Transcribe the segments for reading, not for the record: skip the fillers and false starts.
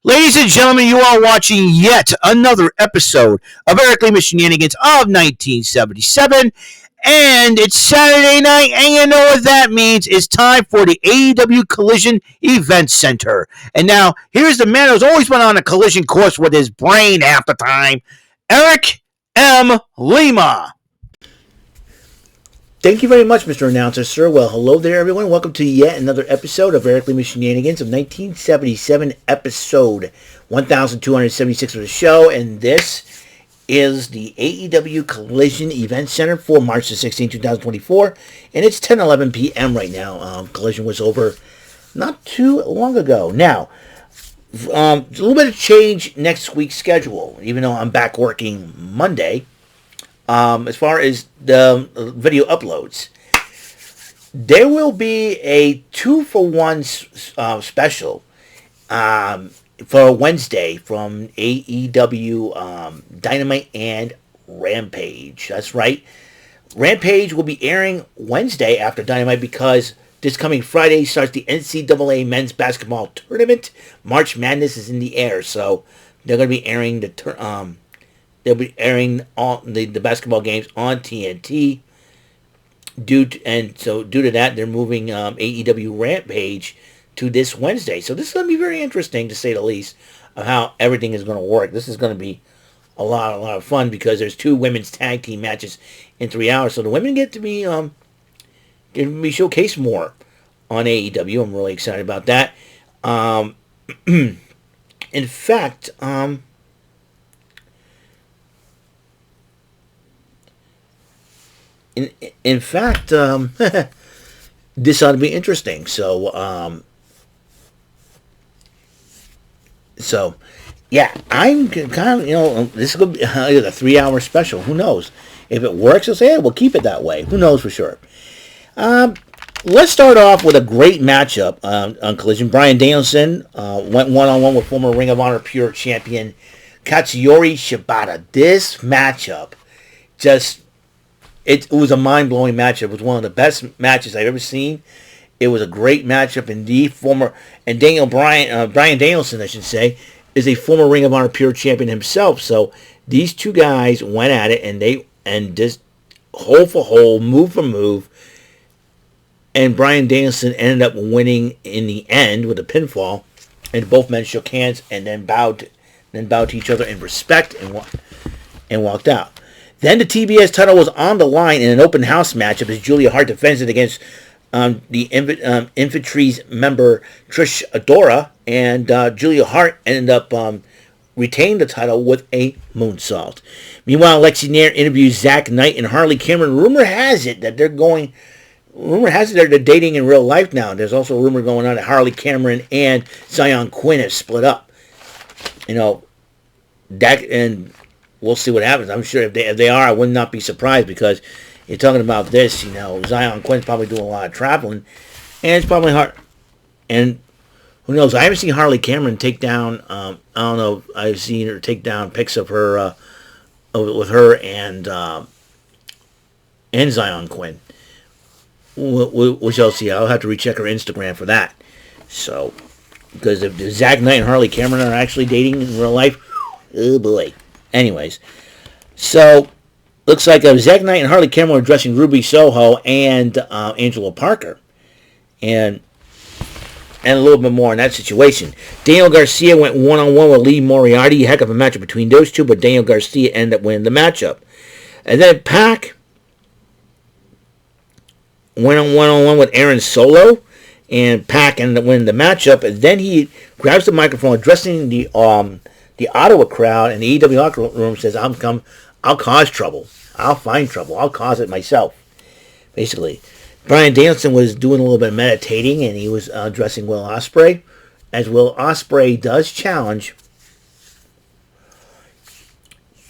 Ladies and gentlemen, you are watching yet another episode of Eric Lima Shenanigans of 1977. And it's Saturday night, and you know what that means. It's time for the AEW Collision Event Center. And now, here's the man who's always been on a collision course with his brain half the time, Eric M. Lima. Thank you very much, Mr. Announcer, sir. Well, hello there, everyone. Welcome to yet another episode of Eric Lima Shenanigans of 1977, episode 1276 of the show. And this is the AEW Collision Event Center for March the 16th, 2024. And it's 10:11 p.m. right now. Collision was over not too long ago. Now, a little bit of change next week's schedule, even though I'm back working Monday. As far as the video uploads, there will be a 2-for-1 special for Wednesday from AEW Dynamite and Rampage. That's right. Rampage will be airing Wednesday after Dynamite because this coming Friday starts the NCAA Men's Basketball Tournament. March Madness is in the air, so they're going to be airing they'll be airing all the basketball games on TNT. Due to that, they're moving AEW Rampage to this Wednesday. So this is going to be very interesting, to say the least, of how everything is going to work. This is going to be a lot of fun because there's 2 women's tag team matches in 3 hours. So the women get to be showcased more on AEW. I'm really excited about that. In fact, this ought to be interesting. So yeah, I'm kind of, this is going to be a 3-hour special. Who knows? If it works, I'll say, hey, we'll keep it that way. Who knows for sure? Let's start off with a great matchup on Collision. Bryan Danielson went one-on-one with former Ring of Honor Pure Champion Katsuyori Shibata. This matchup It was a mind-blowing matchup. It was one of the best matches I've ever seen. It was a great matchup indeed. Bryan Danielson, I should say, is a former Ring of Honor Pure Champion himself. So these 2 guys went at it, and just hole for hole, move for move. And Bryan Danielson ended up winning in the end with a pinfall. And both men shook hands and then bowed to each other in respect and walked out. Then the TBS title was on the line in an open house matchup as Julia Hart defends it against the Infantry's member Trish Adora, and Julia Hart ended up retaining the title with a moonsault. Meanwhile, Lexi Nair interviews Zach Knight and Harley Cameron. Rumor has it they're dating in real life now. There's also a rumor going on that Harley Cameron and Zion Quinn have split up. We'll see what happens. I'm sure if they are, I would not be surprised, because you're talking about this, Zion Quinn's probably doing a lot of traveling, and it's probably hard. And who knows? I haven't seen Harley Cameron take down. I don't know. I've seen her take down pics of her with her and Zion Quinn. We shall see. I'll have to recheck her Instagram for that. So, because if Zach Knight and Harley Cameron are actually dating in real life, oh boy. Anyways, so looks like Zack Knight and Harley Cameron were addressing Ruby Soho and Angela Parker, and a little bit more in that situation. Daniel Garcia went one-on-one with Lee Moriarty. Heck of a matchup between those two, but Daniel Garcia ended up winning the matchup. And then PAC went on one-on-one with Aaron Solo, and PAC ended up winning the matchup. And then he grabs the microphone, addressing the Ottawa crowd, and the EW locker room says, I'll cause trouble. I'll find trouble. I'll cause it myself. Basically. Bryan Danielson was doing a little bit of meditating, and he was addressing Will Ospreay, as Will Ospreay does challenge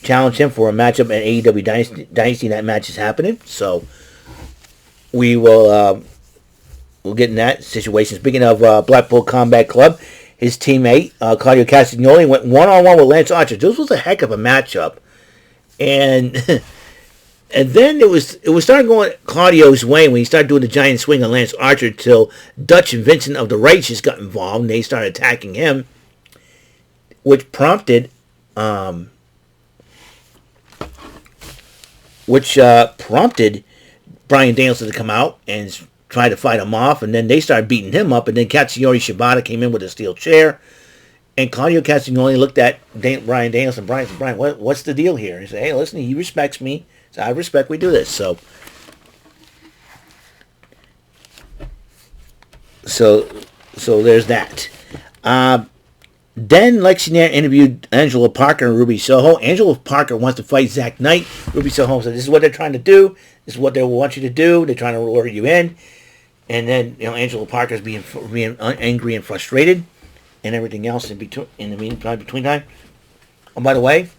him for a matchup at AEW Dynasty. That match is happening. So we will we'll get in that situation. Speaking of Blackpool Combat Club, his teammate, Claudio Castagnoli, went one-on-one with Lance Archer. This was a heck of a matchup. And then it was starting going Claudio's way when he started doing the giant swing on Lance Archer, till Dutch and Vincent of the Righteous got involved, and they started attacking him. which prompted Bryan Danielson to come out and try to fight him off, and then they started beating him up, and then Katsuyori Shibata came in with a steel chair, and Claudio Castagnoli looked at Bryan Danielson. Bryan said, "Bryan, what's the deal here?" He said, "Hey, listen, he respects me, so I respect we do this." So there's that. Then Lexington interviewed Angela Parker and Ruby Soho. Angela Parker wants to fight Zack Knight. Ruby Soho said, "This is what they're trying to do. This is what they want you to do. They're trying to lure you in." And then Angela Parker's being angry and frustrated, and everything else in between. In the meantime, between time. Oh, by the way,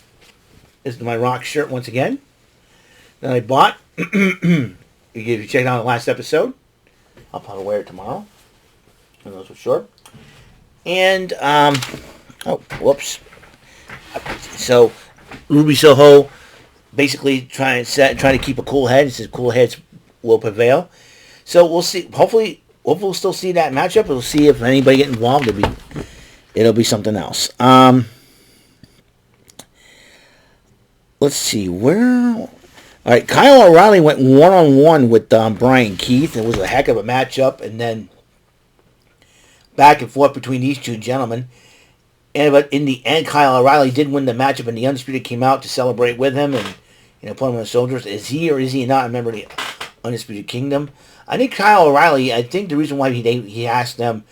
this is my Rock shirt once again that I bought. If you check out the last episode, I'll probably wear it tomorrow. Who knows for sure. And whoops. So Ruby Soho basically trying to keep a cool head. He says cool heads will prevail. So we'll see. Hopefully we'll still see that matchup. We'll see if anybody get involved. It'll be something else. Let's see where. All right, Kyle O'Reilly went 1-on-1 with Brian Keith. It was a heck of a matchup, and then back and forth between these two gentlemen. But in the end, Kyle O'Reilly did win the matchup, and the Undisputed came out to celebrate with him and put him on the shoulders. Is he or is he not a member of the Undisputed Kingdom? I think Kyle O'Reilly, I think the reason why he asked them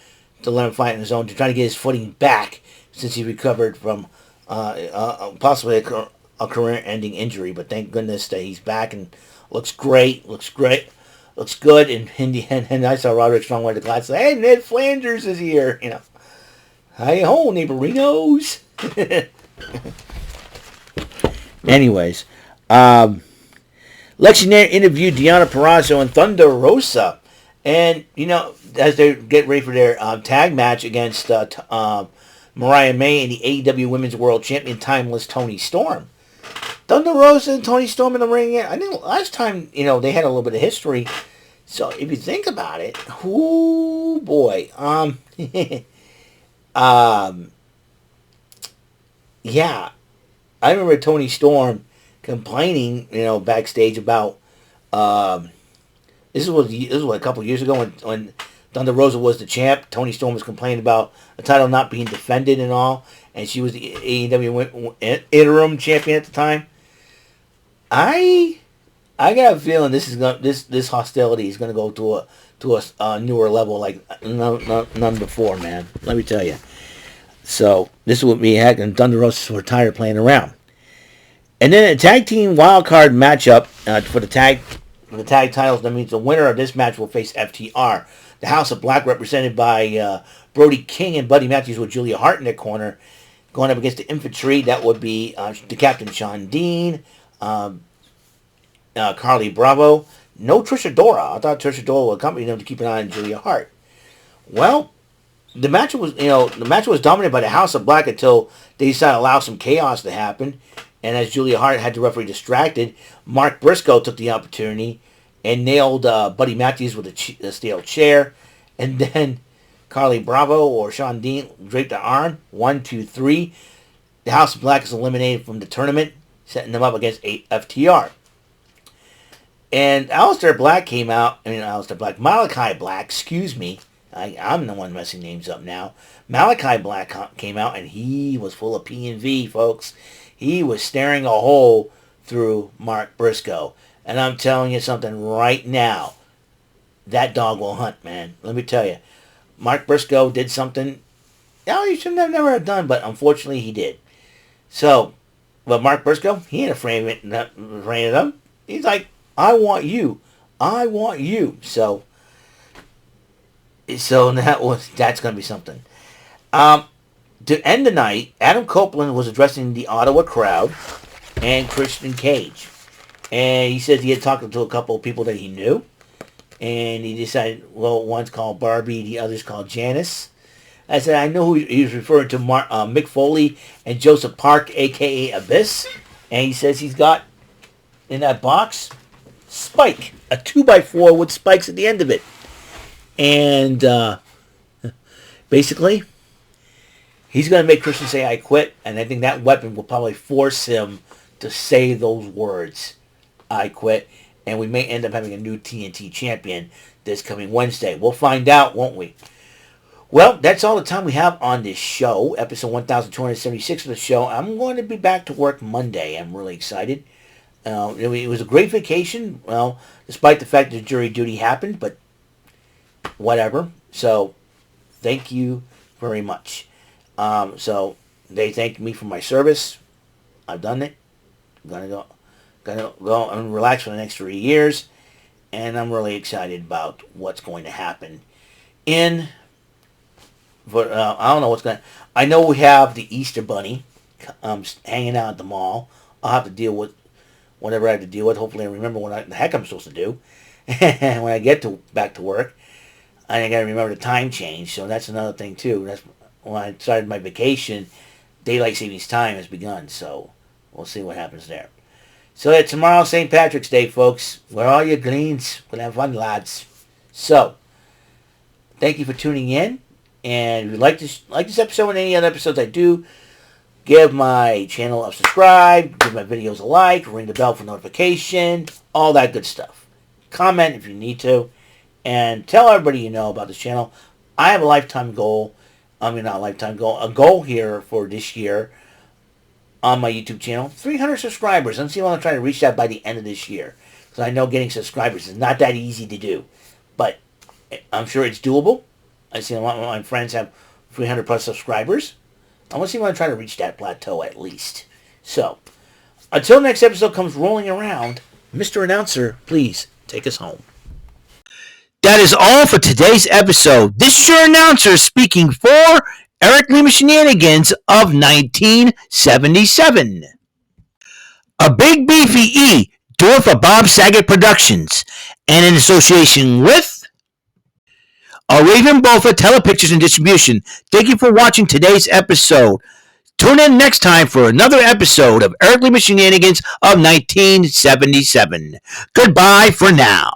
to let him fight on his own, to try to get his footing back since he recovered from possibly a career-ending injury. But thank goodness that he's back and looks great, looks good. And I saw Roderick Strong wear the glass say, "Hey, Ned Flanders is here." Hi ho, neighborinos. Anyways, Lexington interviewed Deonna Purrazzo and Thunder Rosa, and as they get ready for their tag match against Mariah May and the AEW Women's World Champion Timeless Toni Storm. Thunder Rosa and Toni Storm in the ring. I think last time they had a little bit of history. So if you think about it, oh boy, yeah, I remember Toni Storm complaining, backstage about this was a couple of years ago when Thunder Rosa was the champ. Toni Storm was complaining about the title not being defended and all, and she was the AEW interim champion at the time. I got a feeling this hostility is gonna go to a newer level like none before, man. Let me tell you. So this is what me and Thunder Rosa were tired of playing around. And then a tag team wildcard matchup for the tag titles. That means the winner of this match will face FTR. The House of Black, represented by Brody King and Buddy Matthews, with Julia Hart in their corner, going up against the Infantry. That would be the Captain Sean Dean, Carly Bravo. No Trish Adora. I thought Trish Adora would accompany them to keep an eye on Julia Hart. Well, the match was dominated by the House of Black until they decided to allow some chaos to happen. And as Julia Hart had the referee distracted, Mark Briscoe took the opportunity and nailed Buddy Matthews with a steel chair. And then Carly Bravo or Sean Dean draped the arm. 1, 2, 3. The House of Black is eliminated from the tournament, setting them up against FTR. And Malachi Black, excuse me. I'm the one messing names up now. Malachi Black came out, and he was full of P&V, folks. He was staring a hole through Mark Briscoe. And I'm telling you something right now. That dog will hunt, man. Let me tell you. Mark Briscoe did something he should have never have done, but unfortunately he did. So, but Mark Briscoe, he ain't afraid of them. He's like, I want you. So that's going to be something. To end the night, Adam Copeland was addressing the Ottawa crowd and Christian Cage. And he said he had talked to a couple of people that he knew. And he decided, one's called Barbie, the other's called Janice. I said, I know who he was referring to, Mick Foley and Joseph Park, a.k.a. Abyss. And he says he's got, in that box, Spike. A 2x4 with spikes at the end of it. And basically, He's going to make Christian say, I quit, and I think that weapon will probably force him to say those words, I quit, and we may end up having a new TNT champion this coming Wednesday. We'll find out, won't we? Well, that's all the time we have on this show, episode 1276 of the show. I'm going to be back to work Monday. I'm really excited. It was a great vacation, well, despite the fact that jury duty happened, but whatever. So, thank you very much. So they thanked me for my service. I've done it. I'm gonna go and relax for the next 3 years, and I'm really excited about what's going to happen. I don't know what's going. I know we have the Easter Bunny hanging out at the mall. I'll have to deal with whatever I have to deal with. Hopefully, I remember what the heck I'm supposed to do, and when I get back to work, I got to remember the time change. So that's another thing too. That's when I started my vacation, daylight savings time has begun, so we'll see what happens there. So yeah, tomorrow, St. Patrick's Day, folks. Where are your gleans? We'll have fun, lads. So, thank you for tuning in, and if you like this episode and any other episodes I do, give my channel a subscribe, give my videos a like, ring the bell for notification, all that good stuff. Comment if you need to, and tell everybody you know about this channel. I have a lifetime goal. I mean, not a lifetime goal. A goal here for this year on my YouTube channel. 300 subscribers. I'm see if I'm trying to reach that by the end of this year. Because I know getting subscribers is not that easy to do. But I'm sure it's doable. I see a lot of my friends have 300 plus subscribers. I want to see if I'm trying to reach that plateau at least. So, until next episode comes rolling around, Mr. Announcer, please take us home. That is all for today's episode. This is your announcer speaking for Eric Lima Shenanigans of 1977. A Big Beefy E, do it for Bob Saget Productions, and in association with a Raven Bofa Telepictures and Distribution. Thank you for watching today's episode. Tune in next time for another episode of Eric Lima Shenanigans of 1977. Goodbye for now.